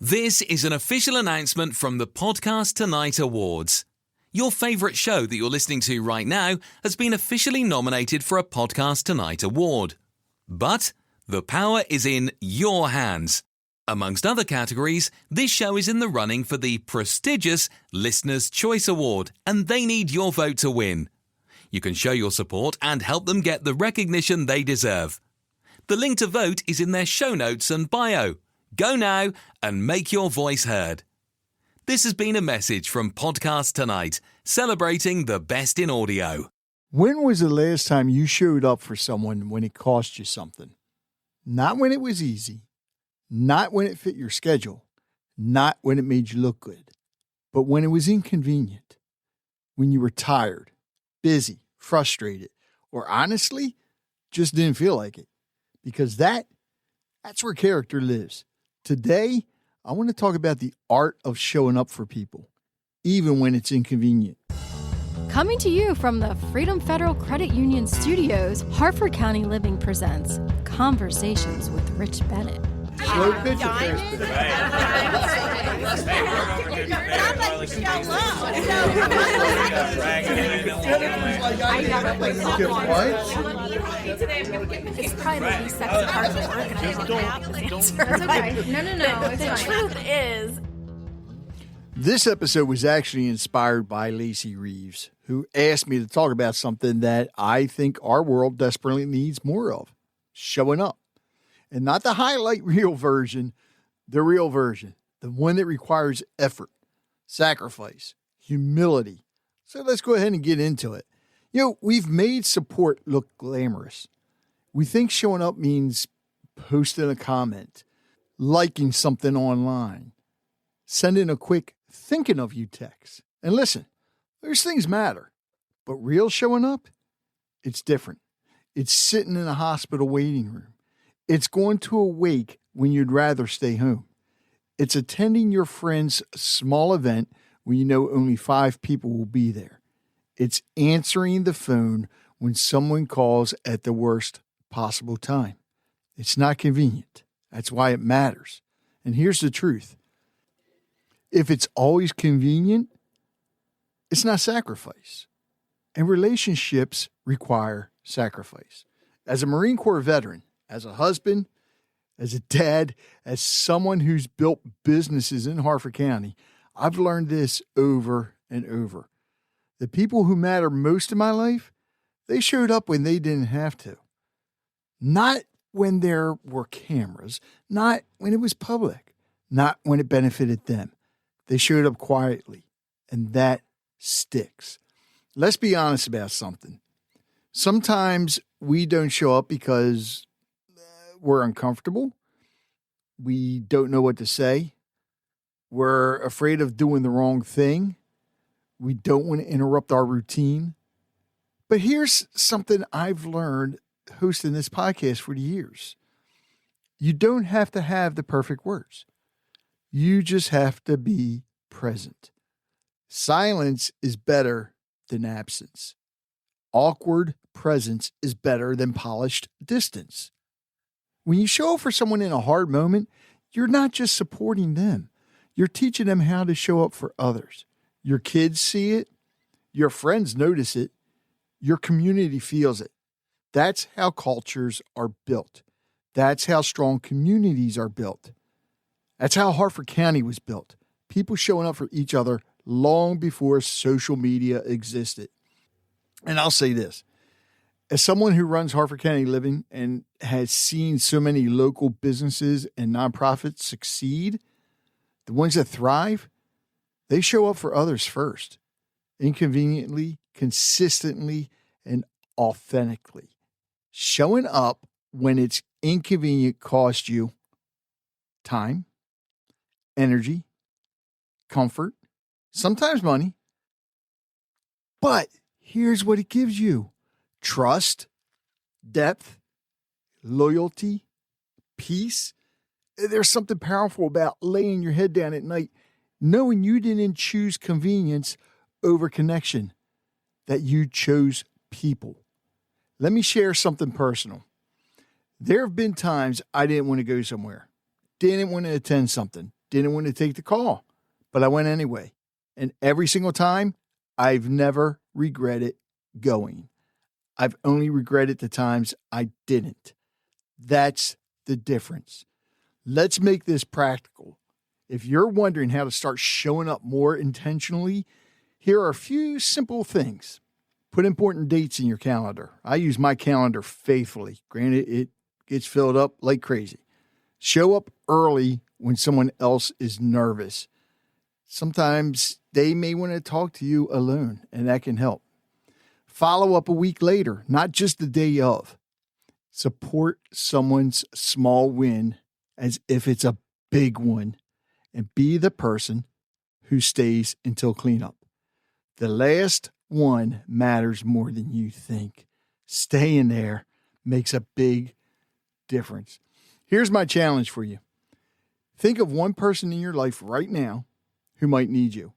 This is an official announcement from the Podcast Tonight Awards. Your favourite show that you're listening to right now has been officially nominated for a Podcast Tonight Award. But the power is in your hands. Amongst other categories, this show is in the running for the prestigious Listener's Choice Award, and they need your vote to win. You can show your support and help them get the recognition they deserve. The link to vote is in their show notes and bio. Go now and make your voice heard. This has been a message from Podcast Tonight, celebrating the best in audio. When was the last time you showed up for someone when it cost you something? Not when it was easy, not when it fit your schedule, not when it made you look good, but when it was inconvenient, when you were tired, busy, frustrated, or honestly, just didn't feel like it. Because that's where character lives. Today, I want to talk about the art of showing up for people, even when it's inconvenient. Coming to you from the Freedom Federal Credit Union Studios, Harford County Living presents Conversations with Rich Bennett. Slow pitch It's probably the least sexy part of work, and I No. The truth is, this episode was actually inspired by Lacey Reeves, who asked me to talk about something that I think our world desperately needs more of: showing up. And not the highlight reel version, the real version, the one that requires effort, sacrifice, humility. So let's go ahead and get into it. We've made support look glamorous. We think showing up means posting a comment, liking something online, sending a quick thinking of you text. And listen, those things matter, but real showing up, it's different. It's sitting in a hospital waiting room. It's going to a wake when you'd rather stay home. It's attending your friend's small event when you know only 5 people will be there. It's answering the phone when someone calls at the worst possible time. It's not convenient. That's why it matters. And here's the truth. If it's always convenient, it's not sacrifice. And relationships require sacrifice. As a Marine Corps veteran, as a husband, as a dad, as someone who's built businesses in Harford County, I've learned this over and over. The people who matter most in my life, they showed up when they didn't have to. Not when there were cameras, not when it was public, not when it benefited them. They showed up quietly, and that sticks. Let's be honest about something. Sometimes we don't show up because we're uncomfortable. We don't know what to say. We're afraid of doing the wrong thing. We don't want to interrupt our routine. But here's something I've learned hosting this podcast for years. You don't have to have the perfect words. You just have to be present. Silence is better than absence. Awkward presence is better than polished distance. When you show up for someone in a hard moment, you're not just supporting them. You're teaching them how to show up for others. Your kids see it. Your friends notice it. Your community feels it. That's how cultures are built. That's how strong communities are built. That's how Harford County was built. People showing up for each other long before social media existed. And I'll say this. As someone who runs Harford County Living and has seen so many local businesses and nonprofits succeed, the ones that thrive, they show up for others first, inconveniently, consistently, and authentically. Showing up when it's inconvenient costs you time, energy, comfort, sometimes money. But here's what it gives you: trust, depth, loyalty, peace. There's something powerful about laying your head down at night, knowing you didn't choose convenience over connection, that you chose people. Let me share something personal. There have been times I didn't want to go somewhere, didn't want to attend something, didn't want to take the call, but I went anyway. And every single time, I've never regretted going. I've only regretted the times I didn't. That's the difference. Let's make this practical. If you're wondering how to start showing up more intentionally, here are a few simple things. Put important dates in your calendar. I use my calendar faithfully. Granted, it gets filled up like crazy. Show up early when someone else is nervous. Sometimes they may want to talk to you alone, and that can help. Follow up a week later, not just the day of. Support someone's small win as if it's a big one, and be the person who stays until cleanup. The last one matters more than you think. Staying there makes a big difference. Here's my challenge for you. Think of one person in your life right now who might need you.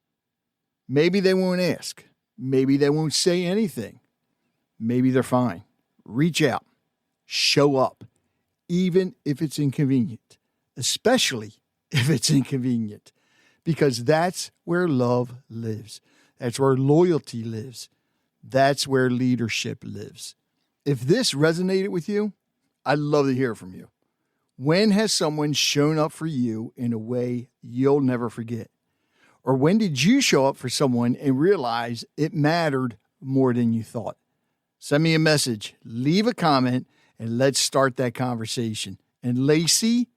Maybe they won't ask. Maybe they won't say anything. Maybe they're fine. Reach out. Show up, even if it's inconvenient, especially if it's inconvenient, because that's where love lives. That's where loyalty lives. That's where leadership lives. If this resonated with you, I'd love to hear from you. When has someone shown up for you in a way you'll never forget? Or when did you show up for someone and realize it mattered more than you thought? Send me a message, leave a comment, and let's start that conversation. And Lacey,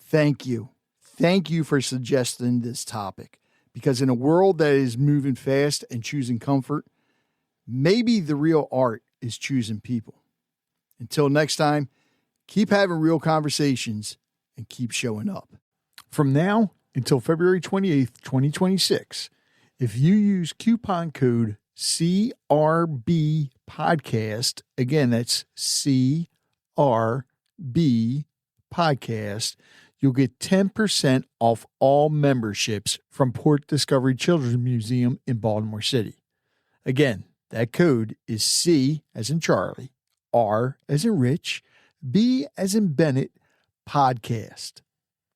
thank you. Thank you for suggesting this topic. Because in a world that is moving fast and choosing comfort, maybe the real art is choosing people. Until next time, keep having real conversations and keep showing up. From now until February 28th, 2026, if you use coupon code CRB Podcast, again, that's CRB Podcast, you'll get 10% off all memberships from Port Discovery Children's Museum in Baltimore City. Again, that code is C as in Charlie, R as in Rich, B as in Bennett, Podcast.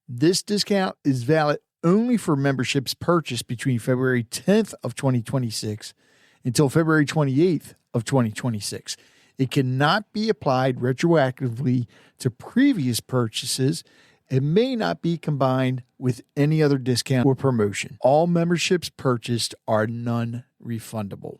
This discount is valid only for memberships purchased between February 10th of 2026 until February 28th of 2026. It cannot be applied retroactively to previous purchases. It may not be combined with any other discount or promotion. All memberships purchased are non-refundable.